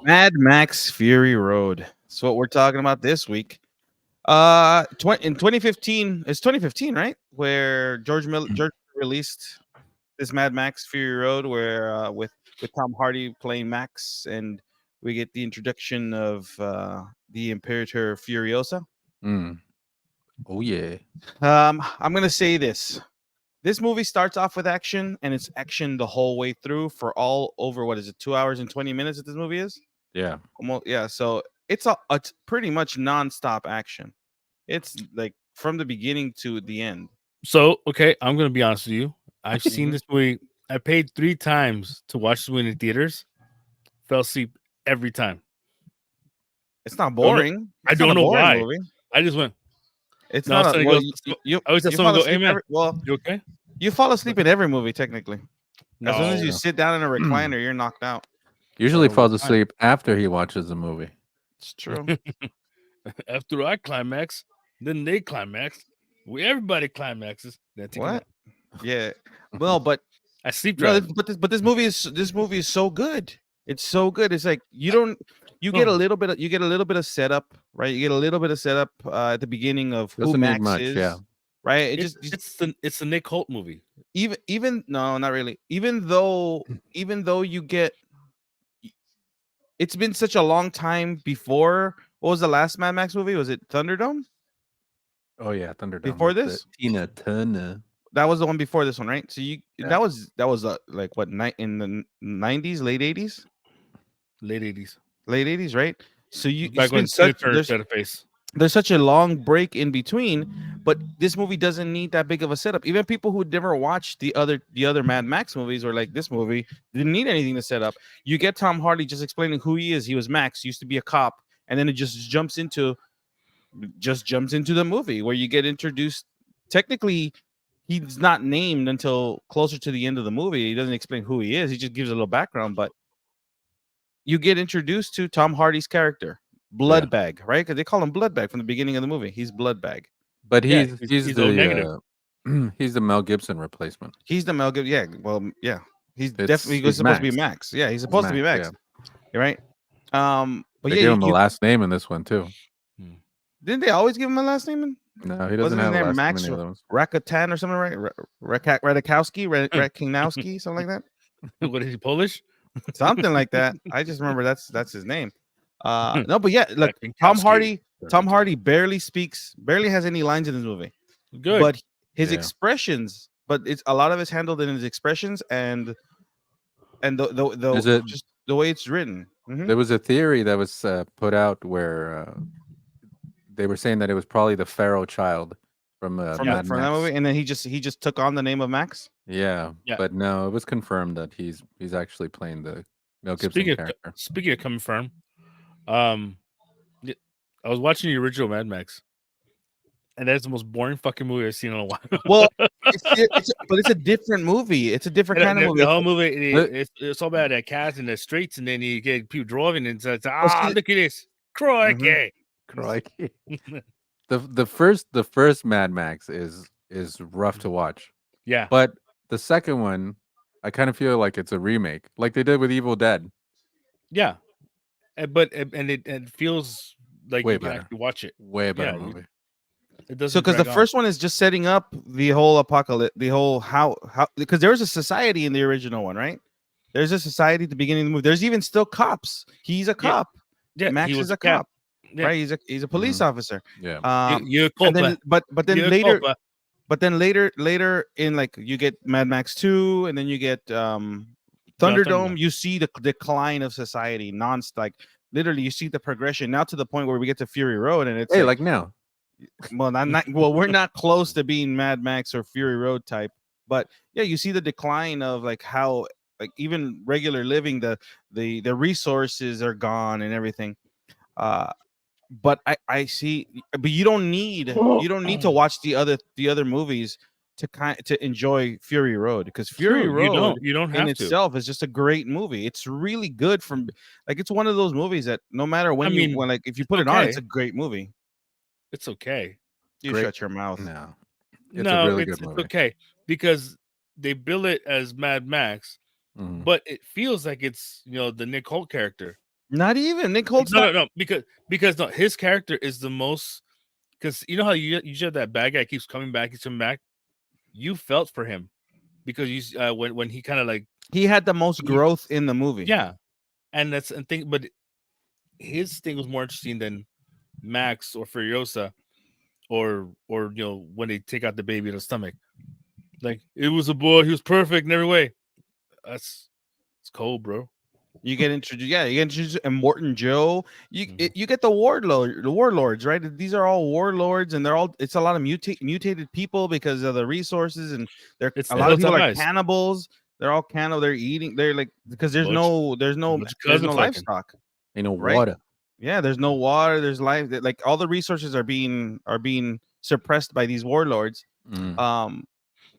Mad Max Fury Road. That's what we're talking about this week. In 2015, it's 2015, right? Where George released this Mad Max Fury Road, where with Tom Hardy playing Max, and we get the introduction of the Imperator Furiosa. Mm. Oh yeah. I'm gonna say this. This movie starts off with action, and it's action the whole way through for all over what is it, 2 hours and 20 minutes that this movie is? Yeah. Almost, yeah. So it's pretty much nonstop action. It's like from the beginning to the end. So, okay, I'm gonna be honest with you. I've seen Mhm. this movie. I paid 3 times to watch this movie in the theaters. Fell asleep every time. It's not Don't know, boring. I It's not don't a know boring why. movie. I just went. It's No, not a someone well. goes. You I always have you someone fall go, "Hey asleep man, every well. you okay?" You fall asleep in every movie technically. As soon as you No, sit down in a recliner, you're knocked out. Usually over falls time. asleep after he watches the movie. It's true. After I climax, then they climax. Everybody climaxes. Then I take a What? nap. Yeah. Well, but I sleep no, drive. this movie is so good. It's so good. It's like you get a Oh, little bit of setup, right? You get a little bit of setup at the beginning of who Doesn't need Max much, is, yeah. right? it's the Nick Holt movie. Even no, not really. Even though you get, it's been such a long time before. What was the last Mad Max movie? Was it Thunderdome? Oh yeah, Thunderdome Before with the this? Tina Turner. That was the one before this one, right? So you Yeah. that was like what night in the 90s, late 80s, Late 80s. late 80s, right? So Back when Tina Turner had a face. there's such a long break in between, but this movie doesn't need that big of a setup. Even people who never watched the other Mad Max movies, or like this movie, didn't need anything to set up. You get Tom Hardy just explaining who he is. He was Max, used to be a cop, and then it just jumps into the movie where you get introduced. Technically, he's not named until closer to the end of the movie. He doesn't explain who he is. He just gives a little background, but you get introduced to Tom Hardy's character, Yeah. Bloodbag, right? Because they call him Bloodbag from the beginning of the movie. He's Bloodbag. But Yeah, he's he's O negative. the he's the Mel Gibson replacement. He's the Mel Gibson. Yeah, well, yeah. He's definitely He's supposed to be Max. Max. Yeah, he's He's supposed to be Max, Max. You're right. But They yeah, gave him a last name in this one too. didn't they always give him a last name? No, he doesn't Wasn't his have a name last name Max in the other ones. Rakatan or something, right? Radakowski, Rakinowski, something like that. What is he, Polish? Something like that. I just remember that's his name. No, but yeah, look, Rakinkowski. Tom Hardy barely has any lines in this movie. Good. But his Yeah. expressions, but it's a lot of it's handled in his expressions and Is it- just the way it's written. Mhm. There was a theory that was put out where they were saying that it was probably the Pharaoh child from From Mad that Max. movie, and then he just took on the name of Max. Yeah, Yeah. but no, it was confirmed that he's actually playing the Mel Gibson character. Speaking of confirmed, I was watching the original Mad Max, and that's the most boring fucking movie I've seen in a while. Well, but it's a different movie. It's a different kind of movie. The whole movie, it's all about that cast in the streets, and then you get people driving, and it's look at this, crikey, Crikey. the first Mad Max is rough to watch. Yeah, But the second one, I kind of feel like it's a remake, like they did with Evil Dead. yeah, but it feels like Way you can better. actually watch it. Way better Yeah, movie. It doesn't. So because the drag on. first one is just setting up the whole apocalypse, the whole how because there was a society in the original one, right? There's a society at the beginning of the movie. There's even still cops. He's a cop. Yeah, Max he was is a cop, Yeah. right? He's a police officer. Yeah. You're And then, culpa. but then You're later, culpa. but then later in like you get Mad Max 2, and then you get Thunderdome. Thunderdome. You see the decline of society, like literally you see the progression now to the point where we get to Fury Road, and it's Hey, like now. well, well, we're not close to being Mad Max or Fury Road type, but yeah, you see the decline of like how like even regular living, the resources are gone and everything. But I see, but you don't need to watch the other movies to enjoy Fury Road, because Fury True, Road you don't in have to. itself is just a great movie. It's really good from like it's one of those movies that no matter when when like if you put it on, it's a great movie. It's okay. You Great. shut your mouth. No. It's a really good movie. It's okay because they bill it as Mad Max, Mhm. but it feels like it's the Nick Holt character. Not even Nick Holt's No, because no, his character is the most. Because you know how you have that bad guy keeps coming back, he's coming back. You felt for him because you when he kind of like he had the most growth in the movie. yeah, and that's and thing, but his thing was more interesting than Max or Furiosa, or when they take out the baby in the stomach. Like it was a boy, he was perfect in every way. It's cold, bro. You get introduced, you get introduced, and Morton Joe. You Mhm. you get the warlords, right? These are all warlords, and it's a lot of mutated people because of the resources, and It's a the lot of people Hilltop are guys. cannibals. They're all cannibal. They're eating. They're like because there's Bunch- no bunch of cousin fucking. livestock. Ain't no Right. water. Yeah, there's no water. There's life. Like all the resources are being suppressed by these warlords. Mm.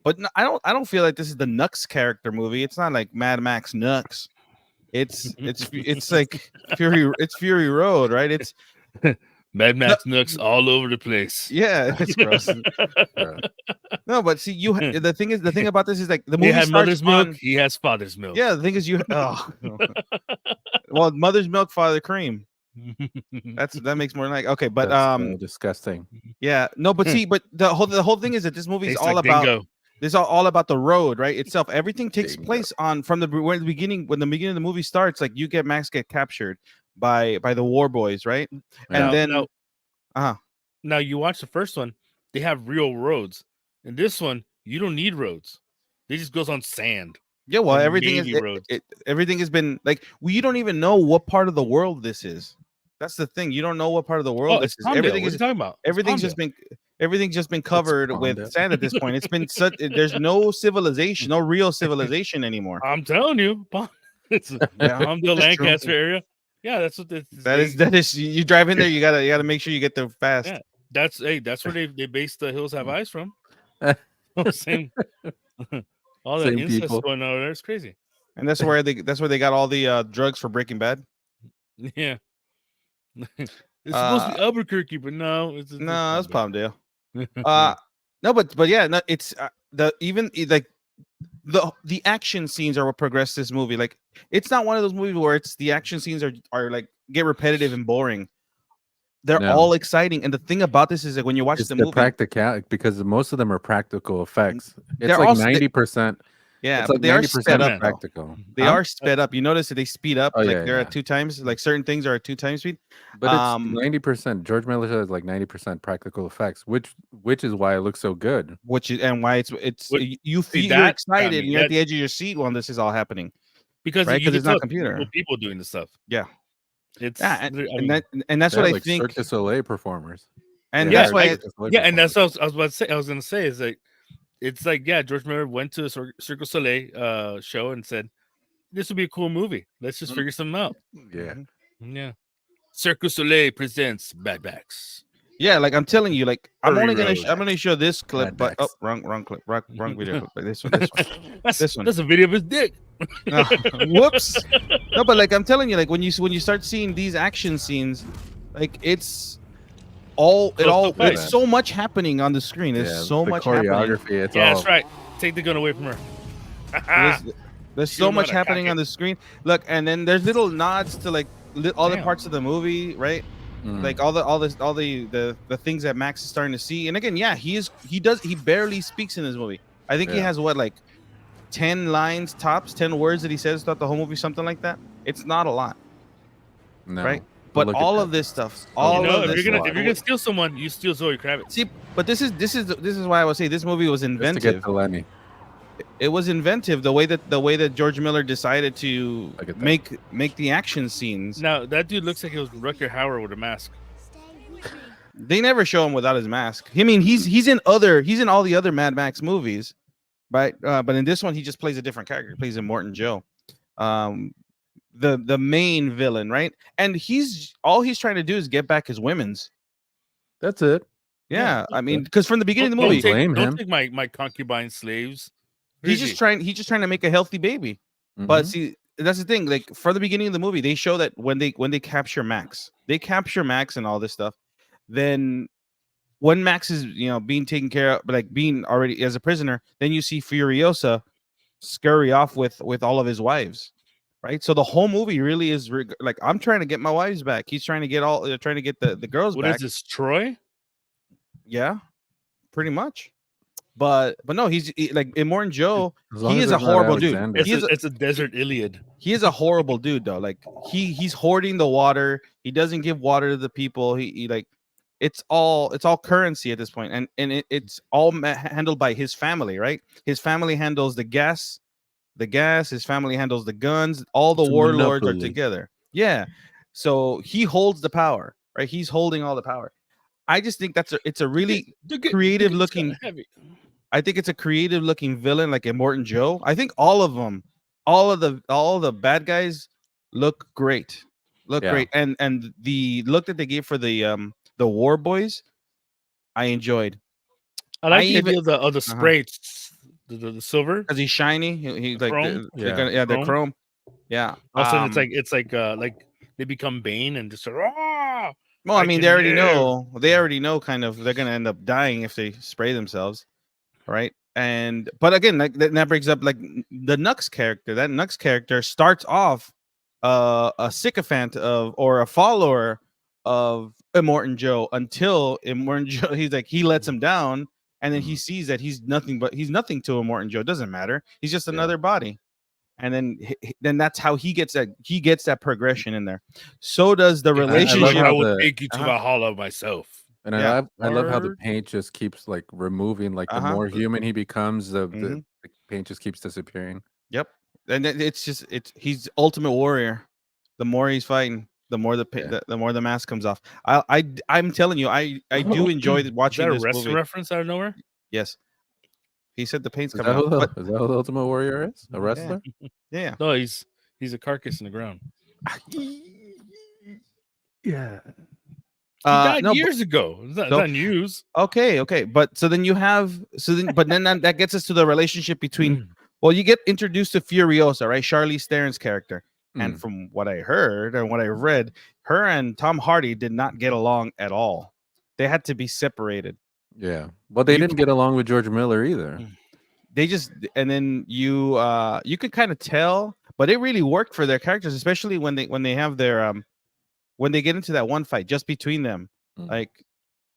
But I don't feel like this is the Nux character movie. It's not like Mad Max Nux. It's like Fury Road, right? It's Mad Max Nooks all over the place. yeah, it's gross. Yeah. No, but see, the thing about this is like the He movie had starts mother's milk. on, He has father's milk. yeah. The thing is well, mother's milk, father cream. That makes more like okay, but That's so disgusting. yeah, no, but see, but the whole thing is that this movie is Tastes all like about dingo. this is all about the road, right? Itself, everything takes Bingo. place from the beginning. When the beginning of the movie starts, like you get Max get captured by the war boys, right? Yeah. And then Now you watch the first one, they have real roads. In this one, you don't need roads. They just goes on sand. yeah, well, and everything maybe is roads. everything has been like you don't even know what part of the world this is. That's the thing. You don't know what part of the world Oh, this it's is. Palmdale. Everything What are is you talking about? It's everything's just been covered with Palmdale. sand at this point. It's been such there's no civilization, no real civilization anymore. I'm telling you, it's Yeah, Palmdale, that's true. Lancaster area. Yeah, that's what That is you drive in there, you gotta make sure you get there fast. Yeah, that's where they based the Hills Have Eyes from. Same, all that Same incest people. going on there. It's crazy. And that's where they got all the drugs for Breaking Bad. Yeah, it's supposed to be Albuquerque, but no, it's No, it's Palmdale. Palmdale. No, but yeah, no, it's like the action scenes are what progress this movie. Like it's not one of those movies where it's the action scenes are like get repetitive and boring. They're No. all exciting, and the thing about this is that when you watch It's the the movie, practicality because most of them are practical effects. It's They're like also- 90%. yeah, It's but like they are 90% sped up. Though. practical. They Huh? are sped up. You notice that they speed up. Oh, like yeah, they're yeah. at 2 times. Like certain things are at 2 times speed. But it's 90%. George Miller says like 90% practical effects, which is why it looks so good. Which is and why you feel you're that excited got me. and you're at the edge of your seat when this is all happening. Because Right? you 'Cause can it's not tell computer. real people doing the stuff. Yeah. It's Yeah, I and mean, that's They're what I like think. Cirque du Soleil performers. And Yeah, that's why Cirque du Soleil yeah, and that's performers. what I was about to say. I was going to say is like it's like George Miller went to a Cirque du Soleil show and said, "This would be a cool movie. Let's just figure something out." Yeah. Yeah. Cirque du Soleil presents Mad Max. yeah, like I'm telling you, like I'm Furry only gonna Road. I'm gonna show this clip, Mad but oh, Max. wrong clip, wrong video clip. Like this one. This one. That's a video of his dick. No, whoops. No, but like I'm telling you, like when you start seeing these action scenes, like it's fast. so much happening on the screen. There's Yeah, so the much happening. choreography. It's Yeah, all that's right. Take the gun away from her. There's She so don't know much how to happening cock on it. the screen. Look, and then there's little nods to like other Damn. parts of the movie, right? Mm. Like all the things that Max is starting to see. And again, yeah, he barely speaks in this movie. I think he Yeah. has what, like 10 lines tops, 10 words that he says throughout the whole movie, something like that. It's not a lot, no. right? But look at all that. of this stuff, Oh, all You know, of if this you're lot. gonna steal someone, you steal Zoe Kravitz. see, but this is why I would say this movie was Just to inventive. get to Lenny. It was inventive the way that George Miller decided to Look at that. make the action scenes. Now that dude looks like he was Rutger Hauer with a mask. They never show him without his mask. I mean, he's in all the other Mad Max movies, but in this one he just plays a different character. He plays a Morton Joe, the main villain, right? And he's trying to do is get back his women's. That's it. Yeah, Yeah, I mean, because from the beginning of the movie, blame don't him. take my concubine slaves. he's just trying to make a healthy baby. But Mhm. see, that's the thing. Like for the beginning of the movie, they show that when they capture Max, and all this stuff. Then when Max is being taken care of, like being already as a prisoner, then you see Furiosa scurry off with all of his wives, right? So the whole movie really is like I'm trying to get my wives back. He's trying to get trying to get the girls What back. is this, Troy? Yeah, pretty much. But no, like Immortan Joe. As long He as is a it's not horrible dude. Alexander. It's a desert Iliad. He is a horrible dude though. Like he's hoarding the water. He doesn't give water to the people. He like it's all currency at this point, and it's all handled by his family, right? His family handles the gas. His family handles the guns. All the It's a warlords are monopoly. together. Yeah, so he holds the power, right? He's holding all the power. I just think it's a really creative looking. I think it's a creative looking villain like Immortan Joe. I think all of them, all of the bad guys look great. Look Yeah. great. And the look that they gave for the war boys, I enjoyed. I like I the even- idea of the spray, the silver. Because he's shiny. He's like Chrome? the chrome. Yeah. All of a sudden, it's like they become Bane and just sort of, well, I I mean, can they already live. know. They already know kind of they're gonna end up dying if they spray themselves, right? And but again, like that brings up like the Nux character. That Nux character starts off a sycophant of or a follower of Immortan Joe until Immortan Joe he lets him down, and then he sees that he's nothing to Immortan Joe. It doesn't matter. He's just another body. And then that's how he gets that progression in there. So does the relationship. I will take you to Valhalla myself. And I love how the paint just keeps like removing. Like the more human he becomes, the paint just keeps disappearing. Yep, and he's ultimate warrior. The more he's fighting, the more the more the mask comes off. I'm telling you, I do enjoy watching Is that a this movie. reference out of nowhere? Yes, he said the paint's Is coming that off. who the Ultimate Warrior is? A wrestler? Yeah. No, he's a carcass in the ground. Yeah. He died years ago. It's not news. Okay, but then that gets us to the relationship between. Well, you get introduced to Furiosa, right? Charlize Theron's character, and from what I heard and what I read, her and Tom Hardy did not get along at all. They had to be separated. Yeah, well, they didn't get along with George Miller either. They just and then you could kind of tell, but it really worked for their characters, especially when they have their when they get into that one fight just between them. Like,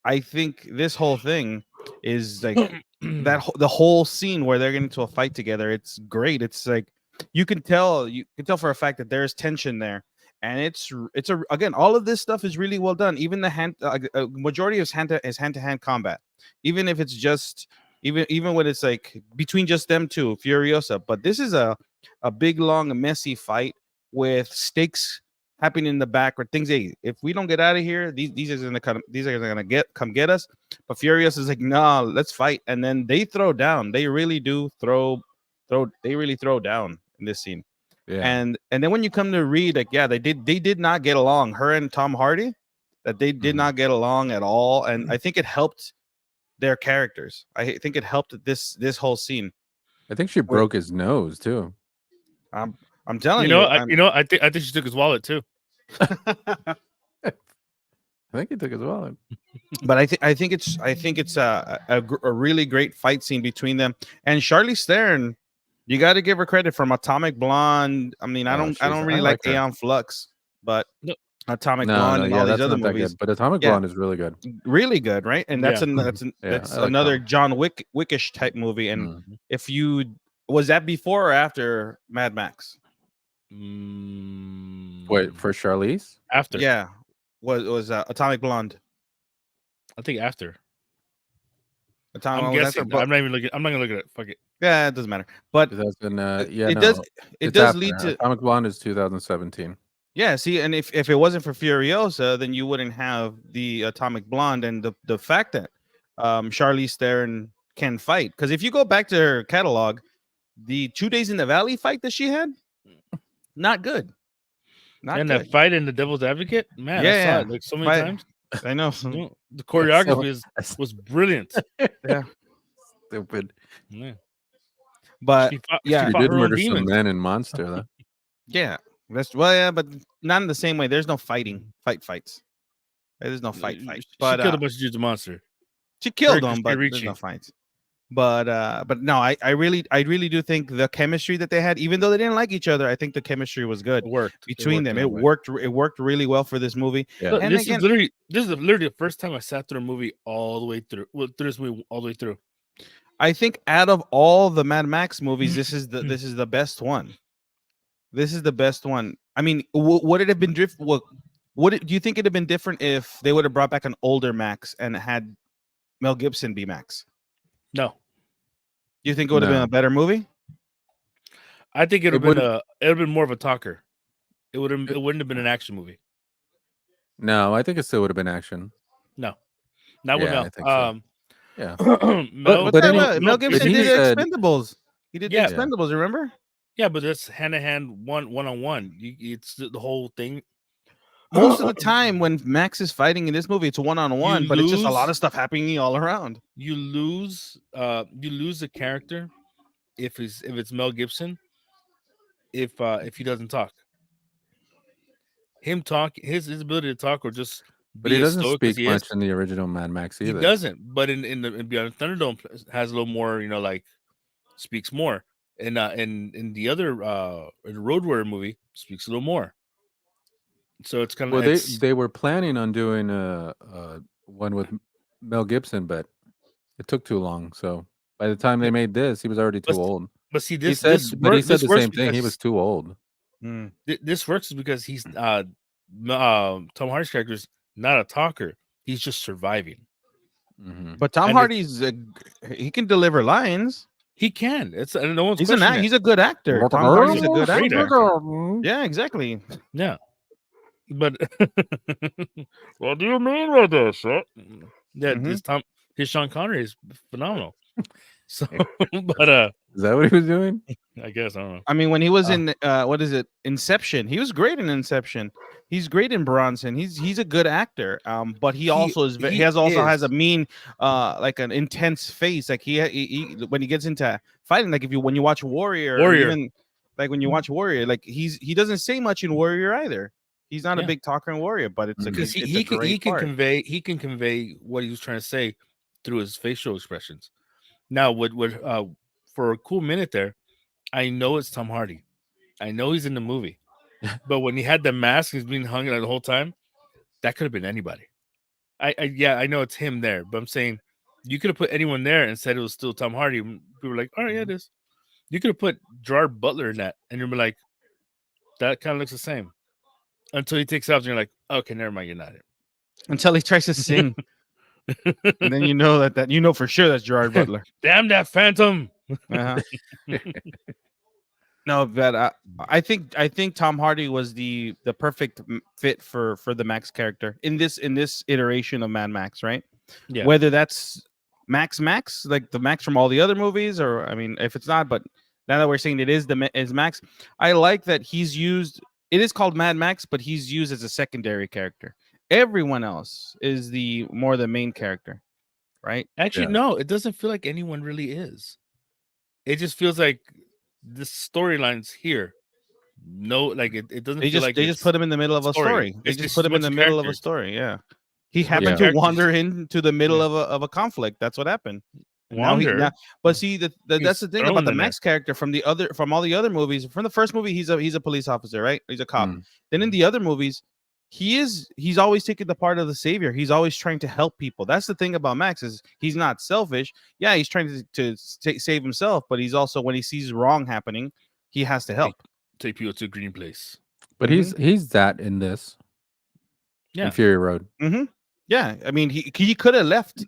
I think this whole thing is like the whole scene where they're getting into a fight together. It's great. It's like you can tell for a fact that there's tension there, and it's again, all of this stuff is really well done. Even the majority is hand to hand combat, even if it's just even when it's like between just them two, Furiosa. But this is a big, long, messy fight with stakes happening in the back or things. Hey, if we don't get out of here, these are gonna come get us. But Furious is like, nah, let's fight. And then they throw down. They really do throw down in this scene. Yeah. And then when you come to read, like, yeah, they did not get along. Her and Tom Hardy, that they did not get along at all. And I think it helped their characters. I think it helped this whole scene. I think she broke his nose too. I'm telling you. I think she took his wallet too. I think he took his wallet. But I think it's a really great fight scene between them. And Charlize Theron, you got to give her credit from Atomic Blonde. I mean, I don't really like Aeon Flux, but Atomic Blonde and all these other movies. But Atomic Blonde is really good. Really good, right? And that's another John Wickish type movie. And if you was that before or after Mad Max? Wait, for Charlize? After. Yeah. Was Atomic Blonde. I think after. I'm guessing. I'm not even looking. I'm not gonna look at it. Fuck it. Yeah, it doesn't matter. But it does lead to Atomic Blonde is 2017. Yeah, see, and if it wasn't for Furiosa, then you wouldn't have the Atomic Blonde and the fact that Charlize Theron can fight. Because if you go back to her catalog, the 2 Days in the Valley fight that she had, not good. That fight in The Devil's Advocate, man, I saw it like so many times. I know. The choreography was brilliant. Yeah. Stupid. Yeah. But she did murder some men in Monster, though. Yeah. But not in the same way. There's no fights. There's no fight. But she killed a bunch of dudes in Monster. She killed them, but there's no fights. But no, I really do think the chemistry that they had, even though they didn't like each other, I think the chemistry was good It worked. between them. in that It way. worked. It worked really well for this movie. Yeah. Look, And this again, is literally the first time I sat through a movie all the way through. Well, through this movie all the way through. I think out of all the Mad Max movies, this is the best one. This is the best one. I mean, would it have been do you think it'd have been different if they would have brought back an older Max and had Mel Gibson be Max? No, Do you think it would have been No. a better movie? I think It wouldn't- it would have been more of a talker. It wouldn't have been an action movie. No, I think it still would have been action. No, not with Yeah, Mel. I think so. Yeah. Mel, But then Mel Gibson he did said- Expendables. He did Yeah. the Expendables. Remember? yeah, but that's hand to hand, one on one. It's the whole thing. Most of the time when Max is fighting in this movie, it's one-on-one, but it's just a lot lose- of stuff happening all around. you lose the character if it's Mel Gibson if he doesn't talk. Him talk his ability to talk or just But be he as doesn't stoic as speak he much is. in the original Mad Max He either. doesn't, but in Beyond Thunderdome has a little more, like speaks more. And in the other in the Road Warrior movie speaks a little more. So it's kind of Well, they were planning on doing one with Mel Gibson, but it took too long. So by the time they made this, he was already too But old. but see He this said, this but he work- said this the works same thing. He because was too old. this works because he's Tom Hardy's character is not a talker. He's just surviving. Mhm. But Tom And Hardy's he can deliver lines. He can. It's no one's He's questioning it. he's a good actor. Tom Hardy's a good Great actor. Yeah, exactly. Yeah. But what do you mean by this? Right? Yeah, Mhm. his Sean Connery is phenomenal. So, but Is that what he was doing? I guess I don't know. I mean, when he was in what is it, Inception? He was great in Inception. He's great in Bronson. He's a good actor. But he also is. He has a mean, like an intense face. Like he when he gets into fighting, like when you watch Warrior, or even like when you watch Warrior, like he doesn't say much in Warrior either. He's not a big talker in Warrior, but it's Because a he great can part. convey what he was trying to say through his facial expressions. Now, for a cool minute there, I know it's Tom Hardy. I know he's in the movie, but when he had the mask, he's being hung the whole time. That could have been anybody. I know it's him there, but I'm saying you could have put anyone there and said it was still Tom Hardy. People were like, "All right, yeah, it is." You could have put Gerard Butler in that, and you're like, "That kind of looks the same." Until he takes off, and you're like, "Okay, never mind, you're not it." Until he tries to sing, and then you know that for sure that's Gerard Butler. Damn that Phantom! Uh-huh. No, but I think Tom Hardy was the perfect fit for the Max character in this iteration of Mad Max, right? Yeah. Whether that's Max like the Max from all the other movies, or I mean, if it's not, but now that we're saying it is Max, I like that he's used. It is called Mad Max, but he's used as a secondary character. Everyone else is the main character, right? Actually, Yeah. no, it doesn't feel like anyone really is. It just feels like the storyline's here. No, like it doesn't They feel just like they just put him in the middle of a story. They It's just just put a him in bunch the of middle of a characters. story. Yeah, he It's a bunch happened of to characters. wander into the middle of a conflict. That's what happened. And Wander. but see that's the thing thrown about the in there. Max character from all the other movies. From the first movie, he's a police officer, right? He's a cop. Mm. Then in the other movies, he's always taking the part of the savior. He's always trying to help people. That's the thing about Max is he's not selfish. Yeah, he's trying to save himself, but he's also when he sees wrong happening, he has to help. Take people to a green place. But he's that in this. Yeah. In Fury Road. Mm-hmm. Yeah, I mean he could have left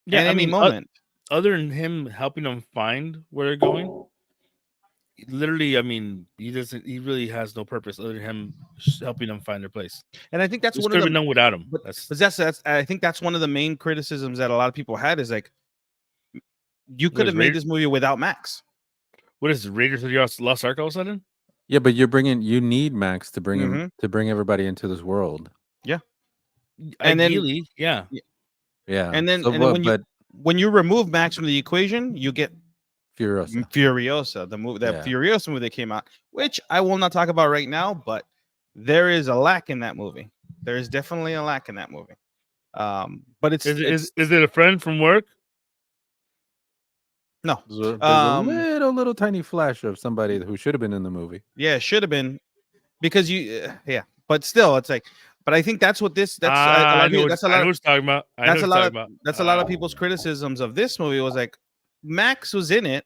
Yeah, at I any mean, moment. Other than him helping them find where they're going, literally, I mean, he really has no purpose other than him helping them find their place. And I think that's This one could of have been the done without him. but that's I think that's one of the main criticisms that a lot of people had is like you could have made this movie without Max. What is it, Raiders of the Lost Ark all of a sudden? Yeah, but you need Max to bring him to bring everybody into this world. Yeah. And ideally, yeah. Yeah. And then, So when you remove Max from the equation, you get Furiosa. the movie Yeah. Furiosa movie that came out, which I will not talk about right now, but there is a lack in that movie. There is definitely a lack in that movie. But it's Is it a friend from work? No. There's a little tiny flash of somebody who should have been in the movie. Yeah, it should have been because yeah, but still, it's like, but I think that's what that's a lot I of know people, what that's a I lot know of what you're talking about. I know that's what a you're lot talking of about. that's a lot of people's criticisms of this movie was like Max was in it,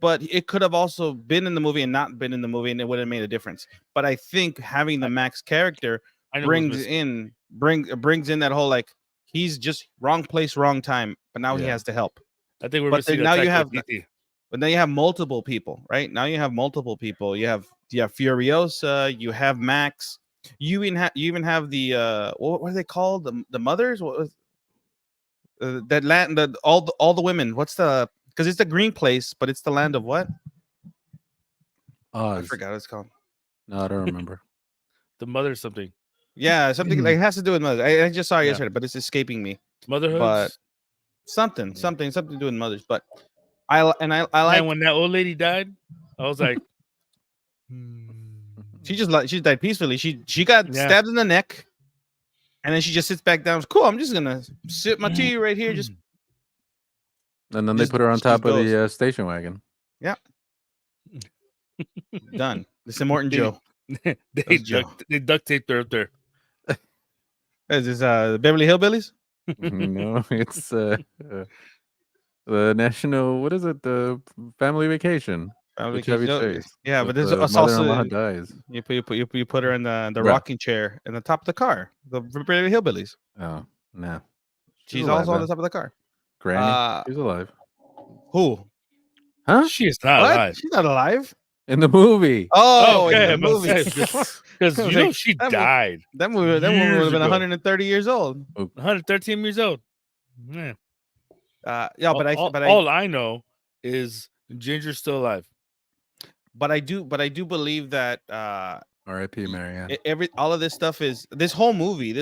but it could have also been in the movie and not been in the movie, and it would have made a difference. But I think having the Max character I know who's brings missing. in that whole like he's just wrong place, wrong time, but now he Yeah. has to help. I think we're But missing then now you Taika have Waititi. But now you have multiple people, right? Now you have multiple people. You have Furiosa, you have Max, you even have the what are they called? The mothers? What was that land? All the women. What's the because it's the green place, but it's the land of what? I Oz. forgot what it's called. No, I don't remember. The mother something. Yeah, something like it has to do with mothers. I just saw it Yeah. yesterday, but it's escaping me. Motherhoods. But something to do with mothers. But I like And when that old lady died, I was like, she died peacefully. She got stabbed in the neck, and then she just sits back down. Cool. I'm just gonna sip my tea right here. Just And then they put her on top of the station wagon. Yeah. Done. This is Morton Joe. they duct taped her up there. Is this the Beverly Hillbillies? No, it's the national. What is it? The family vacation. Family Chevy vacation. Chase. Yeah, but there's the also mother-in-law dies. You put her in the rocking chair in the top of the car. The Beverly Hillbillies. Oh no, she's also on the top of the car. Granny, she's alive. Who? Huh? She is not alive. She's not alive in the movie. Oh, okay, in the movie. Because you know she died. That movie would have been 130 years old. 113 years old. Yeah. Yeah, but all I know is Ginger's still alive. But I do believe that R.I.P. Marianne. All of this stuff is this whole movie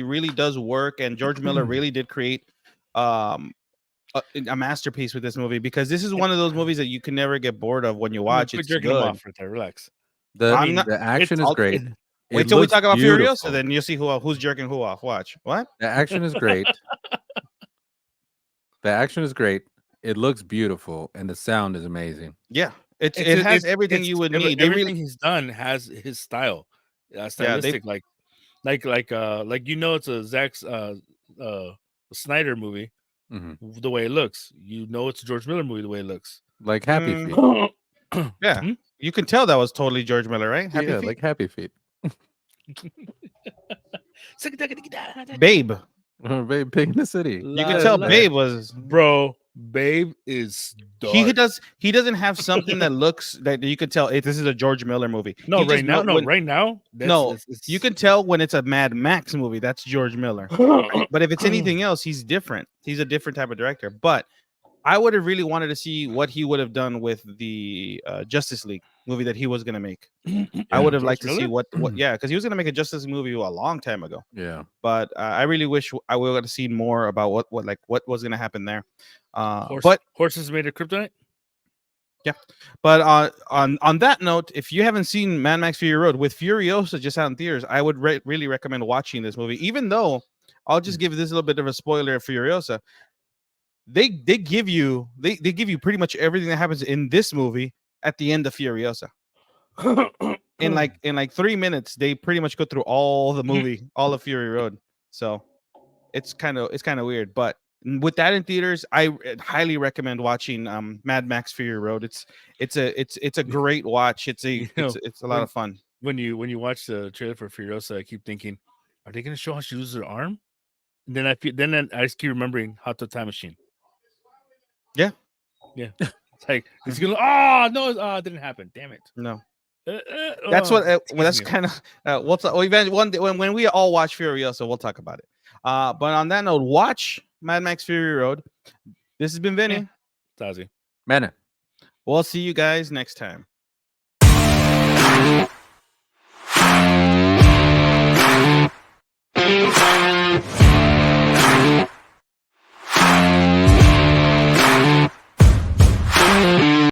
really does work, and George Miller really did create a masterpiece with this movie, because this is one of those movies that you can never get bored of when you watch. It's jerking good. him off right there. Relax. The action is great. Wait till we talk about Furiosa, then you'll see who's jerking who off. Watch. What? The action is great. The action is great. It looks beautiful, and the sound is amazing. Yeah, it has everything you would need. Everything he's done has his style, stylistic. Like it's a Zack Snyder movie. Mm-hmm. The way it looks, it's a George Miller movie. The way it looks, like Happy Feet. Yeah, you can tell that was totally George Miller, right? Happy Feet? Like Happy Feet. Babe. Babe, Pig in the City. You can tell Babe was Babe is dark. He doesn't have something that looks that you could tell. Hey, this is a George Miller movie. Right now. You can tell when it's a Mad Max movie. That's George Miller. But if it's anything else, he's different. He's a different type of director. But I would have really wanted to see what he would have done with the Justice League movie that he was going to make. I would have liked to see what because he was going to make a Justice League movie a long time ago. Yeah. But I really wish I would have seen more about what was going to happen there. Horses made of kryptonite. Yeah. But on that note, if you haven't seen Mad Max Fury Road with Furiosa just out in theaters, I would really recommend watching this movie. Even though I'll just give this a little bit of a spoiler of Furiosa. They give you pretty much everything that happens in this movie at the end of Furiosa. in like 3 minutes, they pretty much go through all the movie, all of Fury Road. So it's kind of weird. But with that in theaters, I highly recommend watching Mad Max Fury Road. It's a great watch. It's a lot of fun. When you watch the trailer for Furiosa, I keep thinking, are they going to show how she loses her arm? And then I just keep remembering Hot Tub Time Machine. Yeah. It's like it's gonna. It didn't happen. Damn it. No. That's what. That's kind of. When we all watch Furiosa, we'll talk about it. But on that note, watch Mad Max Fury Road. This has been Vinny. Tazi. Man. We'll see you guys next time.